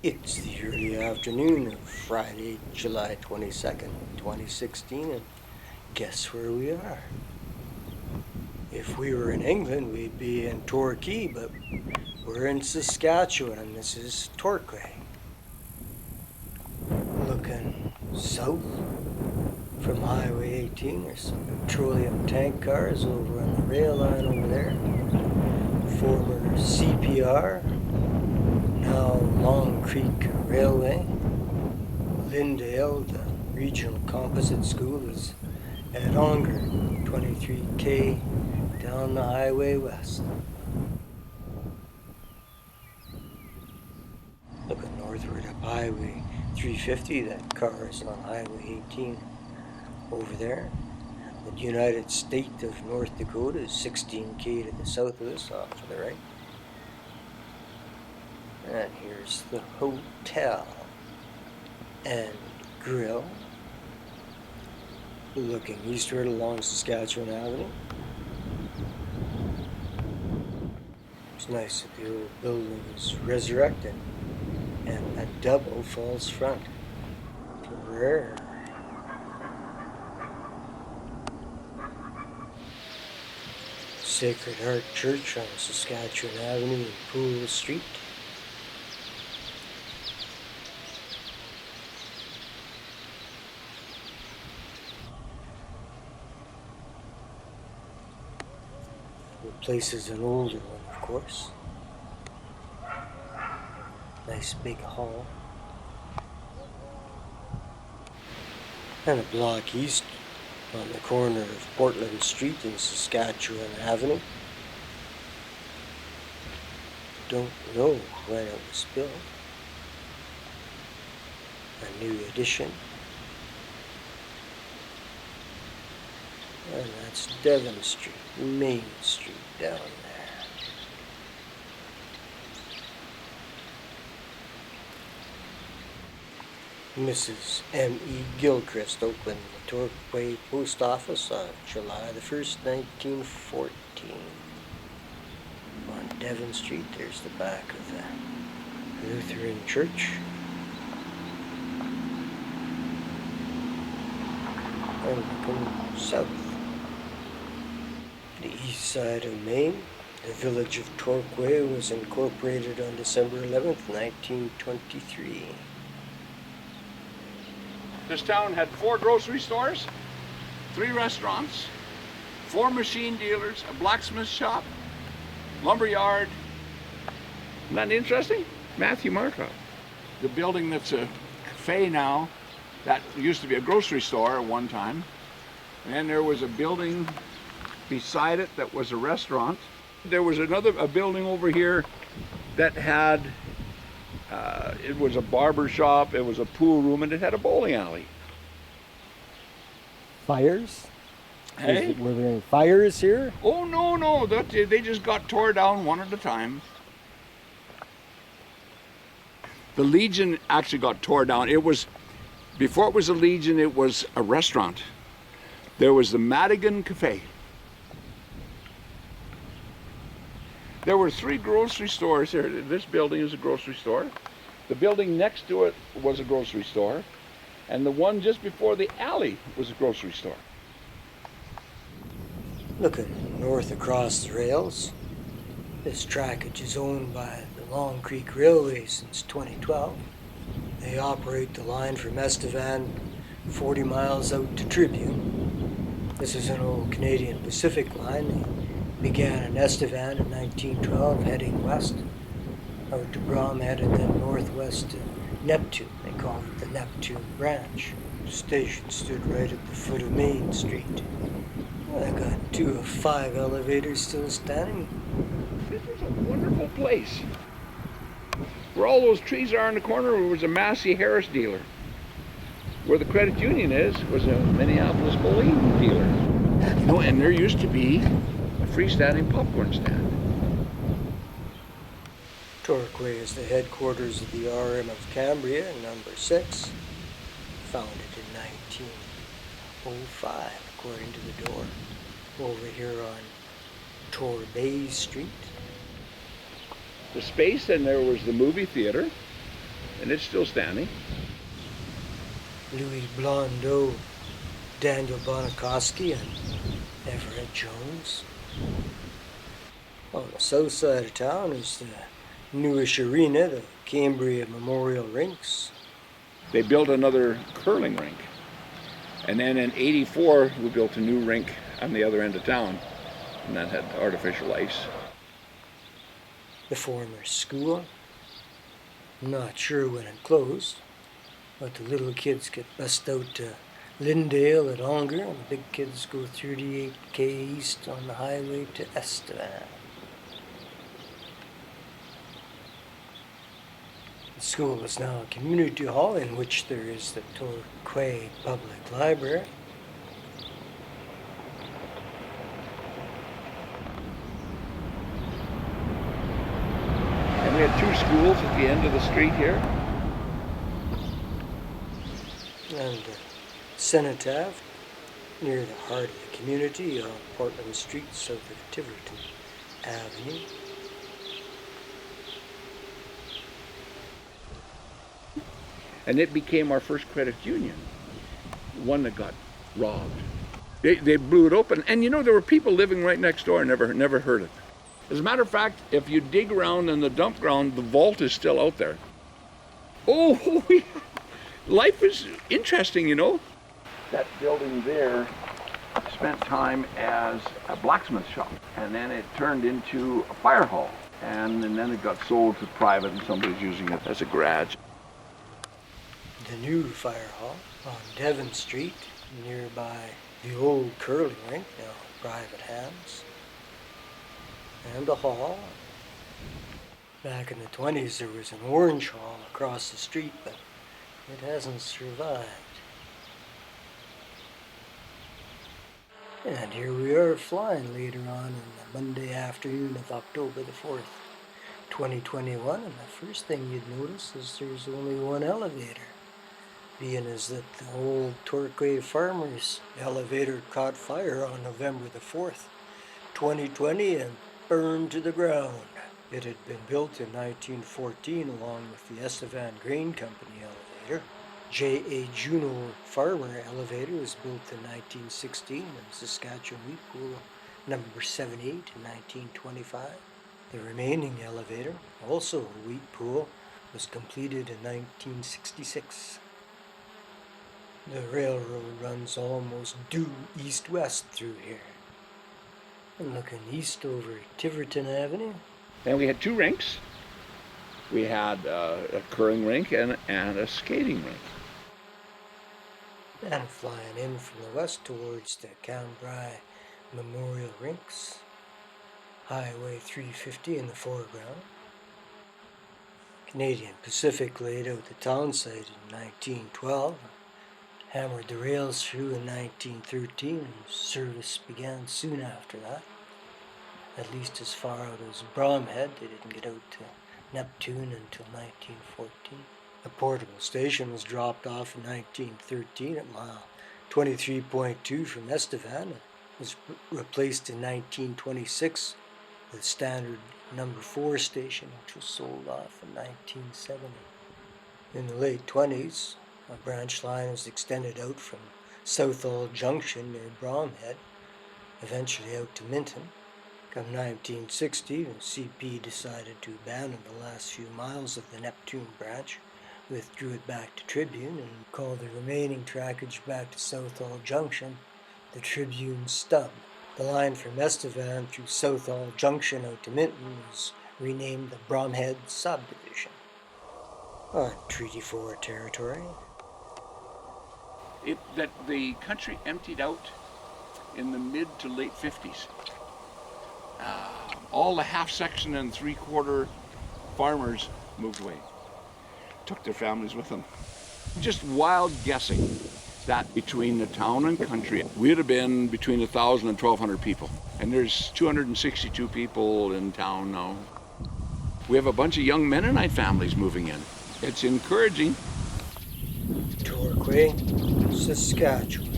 It's the early afternoon of Friday, July 22nd, 2016, and guess where we are? If we were in England, we'd be in Torquay, but we're in Saskatchewan. This is Torquay. Looking south from Highway 18, there's some petroleum tank cars over on the rail line over there. Former CPR, now Long Creek Railway. Lindale, the regional composite school, is at Onger, 23K down the highway west. Looking northward up Highway 350, that car is on Highway 18 over there. The United State of North Dakota is 16K to the south of us, off to the right. And here's the hotel and grill. Looking eastward along Saskatchewan Avenue. It's nice that the old building is resurrected and a double false front. Rare. Sacred Heart Church on Saskatchewan Avenue and Poole Street. The place is an older one, of course. Nice big hall. And a block east on the corner of Portland Street and Saskatchewan Avenue. Don't know when it was built. A new addition. And that's Devon Street, Main Street down there. Mrs. M.E. Gilchrist opened the Torquay Post Office on July the 1st, 1914. On Devon Street, there's the back of the Lutheran Church. And looking south. The east side of Maine, the village of Torquay was incorporated on December 11th, 1923. This town had 4 grocery stores, 3 restaurants, 4 machine dealers, a blacksmith shop, lumber yard. Isn't that interesting? Matthew Markov. The building that's a cafe now, that used to be a grocery store at one time. And there was a building beside it that was a restaurant. There was a building over here that had, it was a barber shop, it was a pool room, and it had a bowling alley. Fires? Hey? Were there any fires here? Oh, no, they just got tore down one at a time. The Legion actually got tore down. Before it was a Legion, it was a restaurant. There was the Madigan Cafe. There were 3 grocery stores here. This building is a grocery store. The building next to it was a grocery store. And the one just before the alley was a grocery store. Looking north across the rails, this trackage is owned by the Long Creek Railway since 2012. They operate the line from Estevan 40 miles out to Tribune. This is an old Canadian Pacific line. They began in Estevan in 1912, heading west out to Bromhead and then northwest to Neptune. They called it the Neptune branch. The station stood right at the foot of Main Street. Well, I got 2 of 5 elevators still standing. This was a wonderful place. Where all those trees are in the corner was a Massey Harris dealer. Where the credit union was a Minneapolis Moline dealer. And there used to be a freestanding popcorn stand. Torquay is the headquarters of the RM of Cambria, number 6, founded in 1905, according to the door. Over here on Torbay Street. The space, and there was the movie theater. and it's still standing. Louis Blondeau, Daniel Bonakoski, and Everett Jones. On the south side of town is the newish arena, the Cambria Memorial Rinks. They built another curling rink. And then in '84, we built a new rink on the other end of town, and that had artificial ice. The former school. I'm not sure when it closed, but the little kids get bussed out to Lindale at Onger, and the big kids go 38K east on the highway to Estevan. The school is now a community hall in which there is the Torquay Public Library. And we had two schools at the end of the street here. And Cenotaph, near the heart of the community on Portland Street, south of Tiverton Avenue. And it became our first credit union, one that got robbed. They blew it open, and you know, there were people living right next door, never heard it. As a matter of fact, if you dig around in the dump ground, the vault is still out there. Oh, life is interesting, you know. That building there spent time as a blacksmith shop, and then it turned into a fire hall, and then it got sold to private, and somebody's using it as a garage. The new fire hall on Devon Street, nearby the old curling rink, now in private hands. And the hall. Back in the 20s there was an orange hall across the street, but it hasn't survived. And here we are flying later on in the Monday afternoon of October the 4th, 2021, and the first thing you'd notice is there's only one elevator. Being as that the old Torquay Farmers elevator caught fire on November the 4th, 2020 and burned to the ground. It had been built in 1914 along with the Estevan Grain Company elevator. J.A. Juno Farmer elevator was built in 1916 and Saskatchewan Wheat Pool number 78 in 1925. The remaining elevator, also a wheat pool, was completed in 1966. The railroad runs almost due east-west through here. And looking east over Tiverton Avenue. And we had two rinks. We had a curling rink and a skating rink. And flying in from the west towards the Cambria Memorial Rinks. Highway 350 in the foreground. Canadian Pacific laid out the town site in 1912. Hammered the rails through in 1913, and service began soon after that. At least as far out as Bromhead. They didn't get out to Neptune until 1914. A portable station was dropped off in 1913 at mile 23.2 from Estevan. It was replaced in 1926 with a standard number 4 station, which was sold off in 1970. In the late 20s, a branch line was extended out from Southall Junction near Bromhead, eventually out to Minton. Come 1960, the CP decided to abandon the last few miles of the Neptune branch, withdrew it back to Tribune, and called the remaining trackage back to Southall Junction the Tribune Stub. The line from Estevan through Southall Junction out to Minton was renamed the Bromhead Subdivision. On Treaty 4 territory. That the country emptied out in the mid to late 50s. All the half section and 3/4 farmers moved away, took their families with them. Just wild guessing that between the town and country, we'd have been between 1,000 and 1,200 people. And there's 262 people in town now. We have a bunch of young Mennonite families moving in. It's encouraging. Torquay, Saskatchewan.